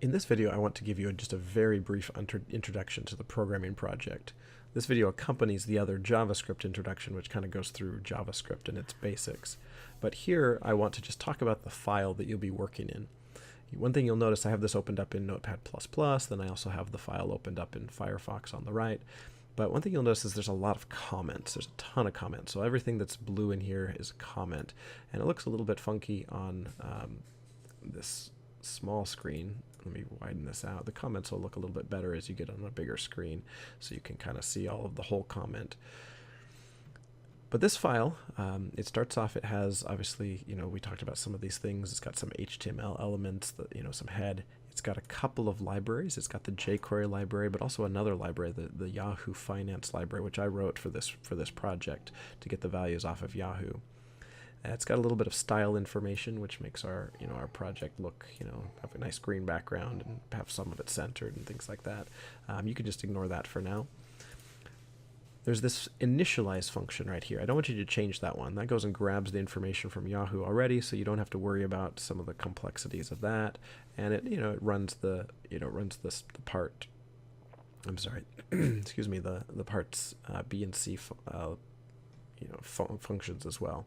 In this video, I want to give you just a very brief introduction to the programming project. This video accompanies the other JavaScript introduction, which kind of goes through JavaScript and its basics. But here, I want to just talk about the file that you'll be working in. One thing you'll notice, I have this opened up in Notepad++, then I also have the file opened up in Firefox on the right. But one thing you'll notice is there's a lot of comments. There's a ton of comments. So everything that's blue in here is a comment. And it looks a little bit funky on this small screen. Let me widen this out. The comments will look a little bit better as you get on a bigger screen, so you can kind of see all of the whole comment. But this file, it starts off, it has obviously, we talked about some of these things. It's got some HTML elements, some head. It's got a couple of libraries. It's got the jQuery library, but also another library, the Yahoo Finance library, which I wrote for this project to get the values off of Yahoo. It's got a little bit of style information, which makes our our project look, have a nice green background and have some of it centered and things like that. You can just ignore that for now. There's this initialize function right here. I don't want you to change that one. That goes and grabs the information from Yahoo already, so you don't have to worry about some of the complexities of that. And it it runs the part. I'm sorry, excuse me, the parts B and C functions as well.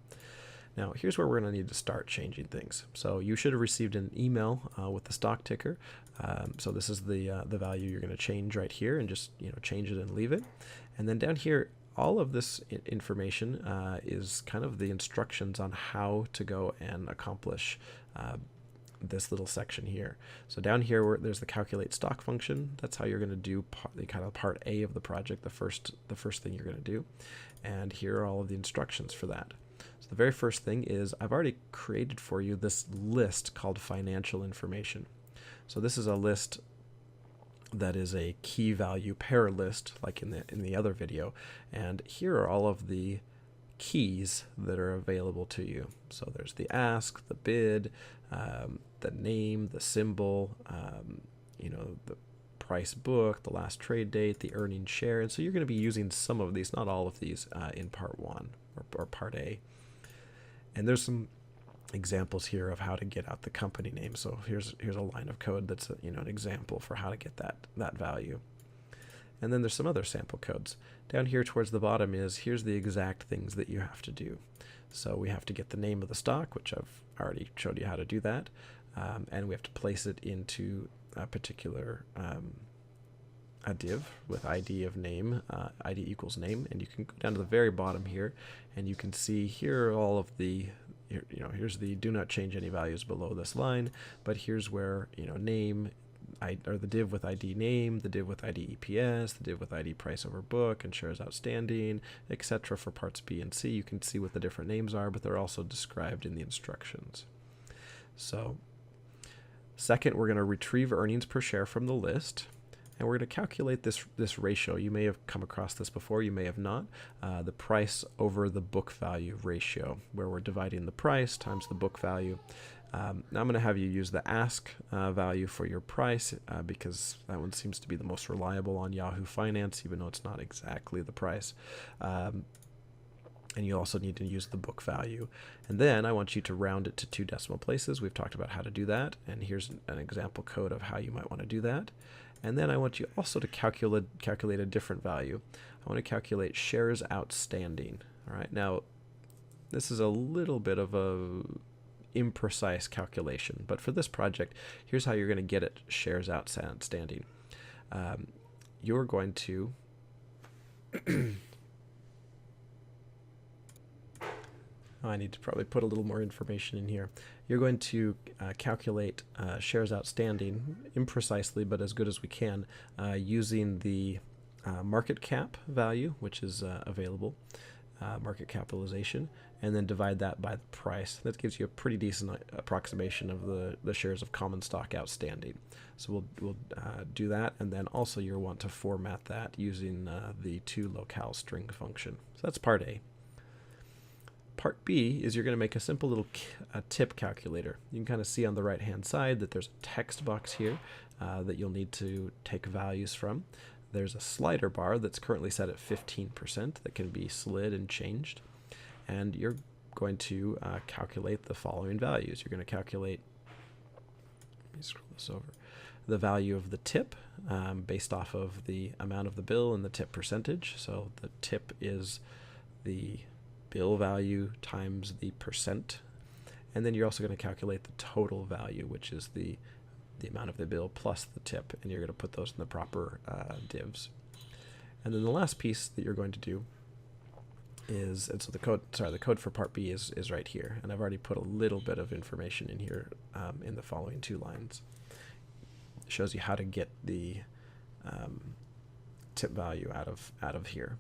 Now, here's where we're going to need to start changing things. So you should have received an email with the stock ticker. So this is the value you're going to change right here, and just change it and leave it. And then down here, all of this information is kind of the instructions on how to go and accomplish this little section here. So down here, there's the calculate stock function. That's how you're going to do part A of the project, the first thing you're going to do. And here are all of the instructions for that. So the very first thing is I've already created for you this list called financial information. So this is a list that is a key value pair list, like in the other video. And here are all of the keys that are available to you. So there's the ask, the bid, the name, the symbol, the price book, the last trade date, the earning share. And so you're going to be using some of these, not all of these, in part 1 or part A. And there's some examples here of how to get out the company name. So here's a line of code that's an example for how to get that value. And then there's some other sample codes. Down here towards the bottom here's the exact things that you have to do. So we have to get the name of the stock, which I've already showed you how to do that. And we have to place it into a particular a div with ID of name, ID equals name, and you can go down to the very bottom here, and you can see here are all of the, here's the do not change any values below this line, but here's where, name, or the div with ID name, the div with ID EPS, the div with ID price over book and shares outstanding, etc. for parts B and C. You can see what the different names are, but they're also described in the instructions. So, second, we're going to retrieve earnings per share from the list. And we're going to calculate this ratio. You may have come across this before, you may have not. The price over the book value ratio, where we're dividing the price times the book value. Now I'm going to have you use the ask value for your price because that one seems to be the most reliable on Yahoo Finance, even though it's not exactly the price. And you also need to use the book value. And then I want you to round it to 2 decimal places. We've talked about how to do that. And here's an example code of how you might want to do that. And then I want you also to calculate a different value. I want to calculate shares outstanding. All right. Now, this is a little bit of a imprecise calculation, but for this project, here's how you're going to get it shares outstanding. You're going to I need to probably put a little more information in here. You're going to calculate shares outstanding imprecisely, but as good as we can, using the market cap value, which is available, market capitalization, and then divide that by the price. That gives you a pretty decent approximation of the shares of common stock outstanding. So we'll do that, and then also you'll want to format that using the toLocale string function. So that's part A. Part B is you're going to make a simple little tip calculator. You can kind of see on the right hand side that there's a text box here that you'll need to take values from. There's a slider bar that's currently set at 15% that can be slid and changed. And you're going to calculate the following values. You're going to calculate me scroll this over. The value of the tip based off of the amount of the bill and the tip percentage. So the tip is the bill value times the percent. And then you're also going to calculate the total value, which is the amount of the bill plus the tip, and you're going to put those in the proper divs. And then the last piece that you're going to do is, and so the code for part B is right here, and I've already put a little bit of information in here in the following 2 lines. It shows you how to get the tip value out of here.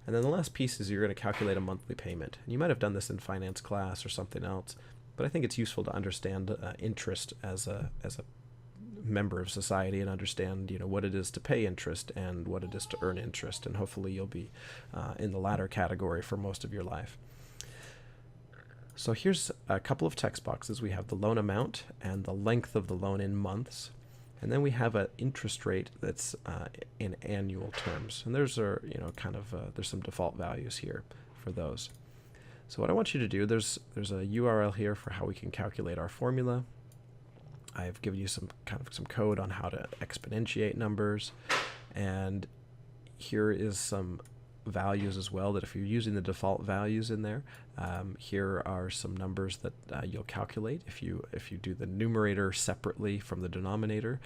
And then the last piece is you're going to calculate a monthly payment. And you might have done this in finance class or something else, but I think it's useful to understand interest as a member of society and understand, what it is to pay interest and what it is to earn interest, and hopefully you'll be in the latter category for most of your life. So here's a couple of text boxes. We have the loan amount and the length of the loan in months, and then we have an interest rate that's in annual terms, and there's there's some default values here for those. So what I want you to do, there's a URL here for how we can calculate our formula. I've given you some code on how to exponentiate numbers, and here is some values as well, that if you're using the default values in there, here are some numbers that you'll calculate if you do the numerator separately from the denominator,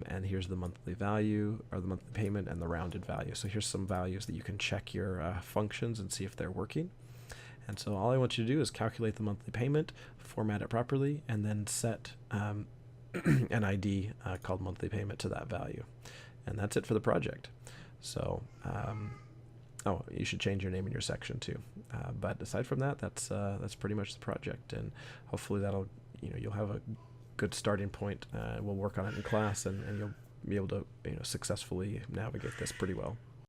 and here's the monthly value or the monthly payment and the rounded value. So here's some values that you can check your functions and see if they're working. And so all I want you to do is calculate the monthly payment, format it properly, and then set an ID called monthly payment to that value. And that's it for the project. So, oh, you should change your name in your section too. But aside from that, that's pretty much the project. And hopefully that'll, you'll have a good starting point. We'll work on it in class, and you'll be able to, successfully navigate this pretty well.